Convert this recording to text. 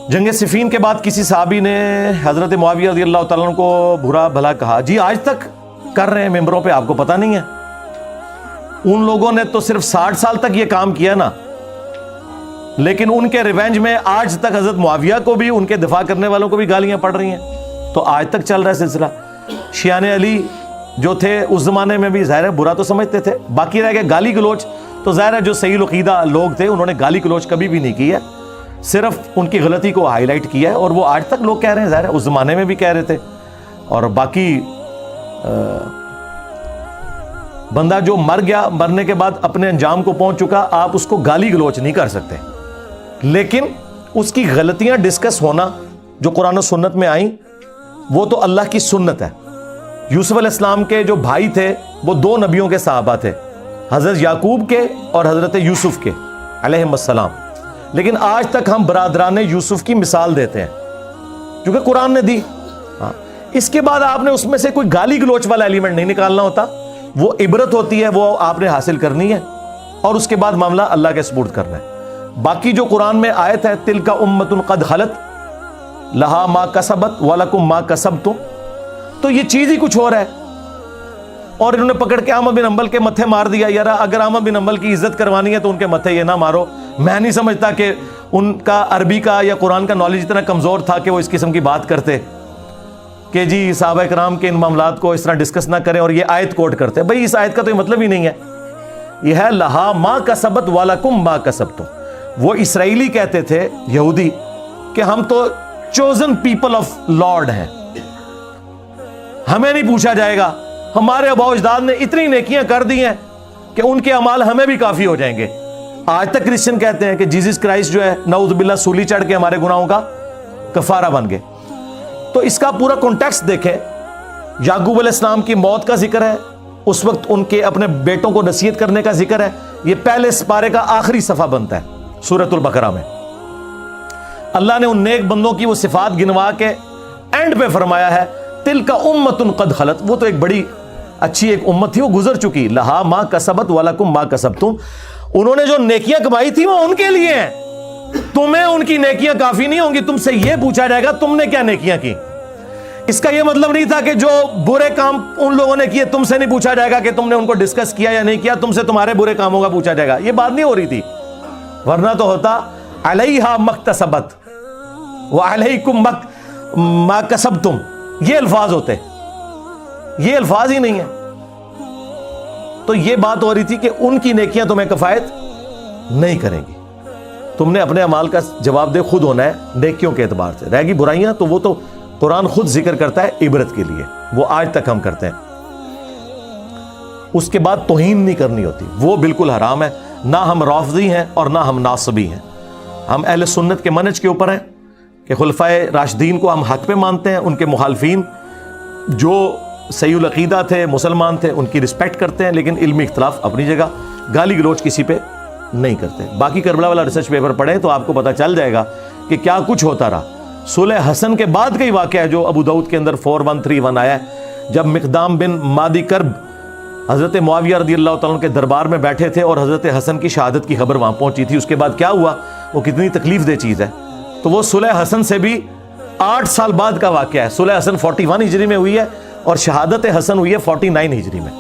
جنگ صفین کے بعد کسی صحابی نے حضرت معاویہ رضی اللہ تعالیٰ عنہ کو برا بھلا کہا. جی آج تک کر رہے ہیں ممبروں پہ, آپ کو پتہ نہیں ہے؟ ان لوگوں نے تو صرف 60 سال تک یہ کام کیا نا, لیکن ان کے ریونج میں آج تک حضرت معاویہ کو بھی, ان کے دفاع کرنے والوں کو بھی گالیاں پڑ رہی ہیں. تو آج تک چل رہا ہے سلسلہ. شیعان علی جو تھے اس زمانے میں بھی ظاہر ہے برا تو سمجھتے تھے. باقی رہ گئے گالی گلوچ, تو ظاہر ہے جو صحیح العقیدہ لوگ تھے انہوں نے گالی گلوچ کبھی بھی نہیں کی ہے, صرف ان کی غلطی کو ہائی لائٹ کیا ہے, اور وہ آج تک لوگ کہہ رہے ہیں. ظاہر ہے اس زمانے میں بھی کہہ رہے تھے. اور باقی بندہ جو مر گیا, مرنے کے بعد اپنے انجام کو پہنچ چکا, آپ اس کو گالی گلوچ نہیں کر سکتے, لیکن اس کی غلطیاں ڈسکس ہونا جو قرآن و سنت میں آئیں وہ تو اللہ کی سنت ہے. یوسف علیہ السلام کے جو بھائی تھے وہ 2 نبیوں کے صحابہ تھے, حضرت یعقوب کے اور حضرت یوسف کے علیہم السلام. لیکن آج تک ہم برادران یوسف کی مثال دیتے ہیں کیونکہ قرآن نے دی. اس کے بعد آپ نے اس میں سے کوئی گالی گلوچ والا ایلیمنٹ نہیں نکالنا ہوتا, وہ عبرت ہوتی ہے, وہ آپ نے حاصل کرنی ہے, اور اس کے بعد معاملہ اللہ کے سپرد کرنا ہے. باقی جو قرآن میں آیت ہے تلک امۃ قد خلت لہا ما کسبت ولکم ما کسبتم, تو یہ چیز ہی کچھ اور ہے. اور انہوں نے پکڑ کے احمد بن حنبل کے متھے مار دیا. یار اگر احمد بن حنبل کی عزت کروانی ہے تو ان کے متھے یہ نہ مارو. میں نہیں سمجھتا کہ ان کا عربی کا یا قرآن کا نالج اتنا کمزور تھا کہ وہ اس قسم کی بات کرتے کہ جی صحابہ کرام کے ان معاملات کو اس طرح ڈسکس نہ کریں اور یہ آیت کوٹ کرتے. بھئی اس آیت کا تو یہ مطلب ہی نہیں ہے. یہ ہے لہا ما کسبت ولکم ما کسبتم. وہ اسرائیلی کہتے تھے یہودی کہ ہم تو چوزن پیپل آف لارڈ ہیں, ہمیں نہیں پوچھا جائے گا, ہمارے آباء و اجداد نے اتنی نیکیاں کر دی ہیں کہ ان کے اعمال ہمیں بھی کافی ہو جائیں گے. آج تک کرسچن کہتے ہیں کہ جیزس کرائسٹ جو ہے نعوذ باللہ سولی چڑھ کے ہمارے گناہوں کا کفارہ بن گئے. تو اس کا پورا کانٹیکسٹ دیکھیں. یعقوب علیہ السلام کی موت کا ذکر ہے, اس وقت ان کے اپنے بیٹوں کو نصیحت کرنے کا ذکر ہے. یہ پہلے سپارے کا آخری صفحہ بنتا ہے سورۃ البقرہ میں. اللہ نے ان نیک بندوں کی وہ صفات گنوا کے اینڈ پہ فرمایا ہے تلک امۃ قد خلت. وہ تو ایک بڑی اچھی ایک امت تھی, وہ گزر چکی. لہا ما کسبت ولکم ما کسبتم. انہوں نے جو نیکیاں کمائی تھی وہ ان کے لیے ہیں, تمہیں ان کی نیکیاں کافی نہیں ہوں گی. تم سے یہ پوچھا جائے گا تم نے کیا نیکیاں کی. اس کا یہ مطلب نہیں تھا کہ جو برے کام ان لوگوں نے کیے تم سے نہیں پوچھا جائے گا کہ تم نے ان کو ڈسکس کیا یا نہیں کیا, تم سے تمہارے برے کاموں کا پوچھا جائے گا. یہ بات نہیں ہو رہی تھی, ورنہ تو ہوتا علیہا مکتسبت وعلیکم ما کسبتم. یہ الفاظ ہوتے, یہ الفاظ ہی نہیں ہیں. تو یہ بات ہو رہی تھی کہ ان کی نیکیاں تمہیں کفایت نہیں کریں گی, تم نے اپنے اعمال کا جواب دہ خود ہونا ہے نیکیوں کے اعتبار سے. رہ گی برائیاں تو وہ تو قرآن خود ذکر کرتا ہے عبرت کے لیے, وہ آج تک ہم کرتے ہیں. اس کے بعد توہین نہیں کرنی ہوتی, وہ بالکل حرام ہے. نہ ہم رافضی ہیں اور نہ ہم ناصبی ہیں. ہم اہل سنت کے منہج کے اوپر ہیں کہ خلفائے راشدین کو ہم حق پہ مانتے ہیں, ان کے مخالفین جو صحیح العقیدہ تھے, مسلمان تھے, ان کی رسپیکٹ کرتے ہیں, لیکن علمی اختلاف اپنی جگہ, گالی گلوچ کسی پہ نہیں کرتے. باقی کربلا والا ریسرچ پیپر پڑھیں تو آپ کو پتہ چل جائے گا کہ کیا کچھ ہوتا رہا. صلح حسن کے بعد کا ہی واقعہ ہے جو ابو داؤد کے اندر 4131 آیا ہے, جب مقدام بن مادی کرب حضرت معاویہ رضی اللہ تعالیٰ عنہ کے دربار میں بیٹھے تھے اور حضرت حسن کی شہادت کی خبر وہاں پہنچی تھی. اس کے بعد کیا ہوا, وہ کتنی تکلیف دہ چیز ہے. تو وہ صلح حسن سے بھی 8 سال بعد کا واقعہ ہے. صلح حسن 41 ہجری میں ہوئی ہے اور شہادت حسن ہوئی ہے 49 ہجری میں.